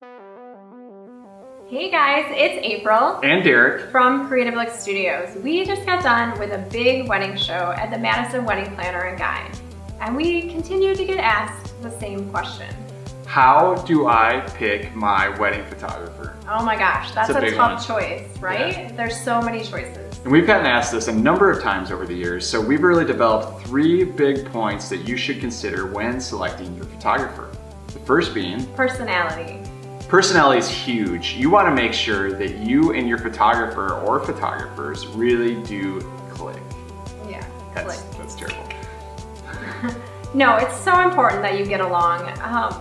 Hey guys, it's April and Derek from Creative Look Studios. We just got done with a big wedding show at the Madison Wedding Planner and Guide, and we continue to get asked the same question. How do I pick my wedding photographer? Oh my gosh, that's a tough choice, right? Yeah. There's so many choices. And we've gotten asked this a number of times over the years, so we've really developed 3 big points that you should consider when selecting your photographer. The first being personality. Personality is huge. You want to make sure that you and your photographer or photographers really do click. Yeah, that's terrible. No, it's so important that you get along.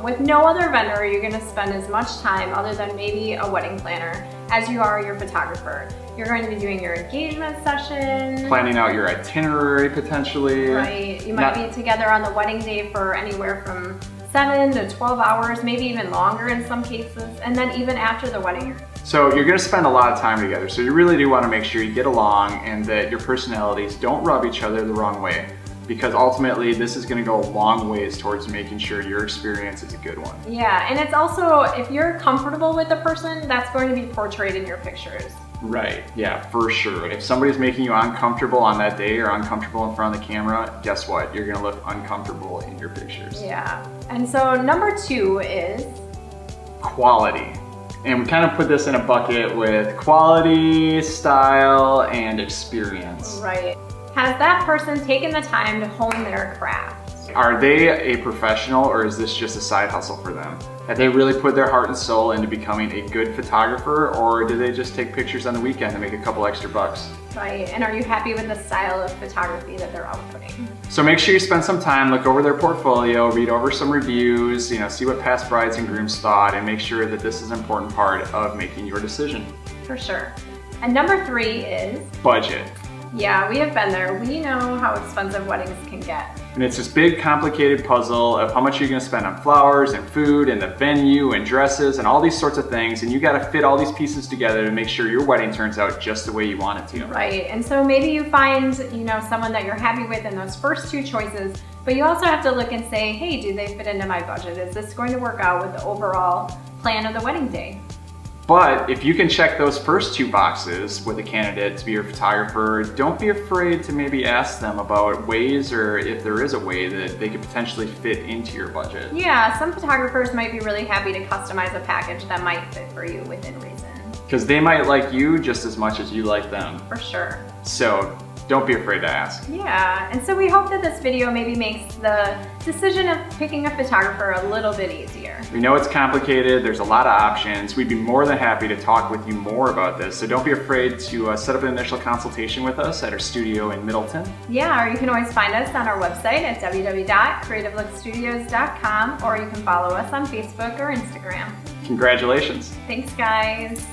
With no other vendor, you're going to spend as much time, other than maybe a wedding planner, as you are your photographer. You're going to be doing your engagement session. Planning out your itinerary, potentially. Right. You might be together on the wedding day for anywhere from 7 to 12 hours, maybe even longer in some cases, and then even after the wedding. So you're gonna spend a lot of time together, so you really do wanna make sure you get along and that your personalities don't rub each other the wrong way, because ultimately this is gonna go a long ways towards making sure your experience is a good one. Yeah, and it's also, if you're comfortable with the person, that's going to be portrayed in your pictures. Right, yeah, for sure. If somebody's making you uncomfortable on that day or uncomfortable in front of the camera, guess what? You're gonna look uncomfortable in your pictures. Yeah, and so number 2 is quality. And we kind of put this in a bucket with quality, style, and experience. Right. Has that person taken the time to hone their craft? Are they a professional, or is this just a side hustle for them? Have they really put their heart and soul into becoming a good photographer, or do they just take pictures on the weekend to make a couple extra bucks? Right, and are you happy with the style of photography that they're outputting? So make sure you spend some time, look over their portfolio, read over some reviews, see what past brides and grooms thought, and make sure that this is an important part of making your decision. For sure. And number 3 is budget. Yeah, we have been there. We know how expensive weddings can get. And it's this big complicated puzzle of how much you're gonna spend on flowers and food and the venue and dresses and all these sorts of things, and you gotta fit all these pieces together to make sure your wedding turns out just the way you want it to. Right, and so maybe you find someone that you're happy with in those first 2 choices, but you also have to look and say, hey, do they fit into my budget? Is this going to work out with the overall plan of the wedding day? But if you can check those first 2 boxes with a candidate to be your photographer, don't be afraid to maybe ask them about ways, or if there is a way that they could potentially fit into your budget. Yeah, some photographers might be really happy to customize a package that might fit for you within reason. Because they might like you just as much as you like them. For sure. So don't be afraid to ask. Yeah, and so we hope that this video maybe makes the decision of picking a photographer a little bit easier. We know it's complicated, there's a lot of options. We'd be more than happy to talk with you more about this, so don't be afraid to set up an initial consultation with us at our studio in Middleton. Yeah, or you can always find us on our website at www.creativelookstudios.com, or you can follow us on Facebook or Instagram. Congratulations. Thanks, guys.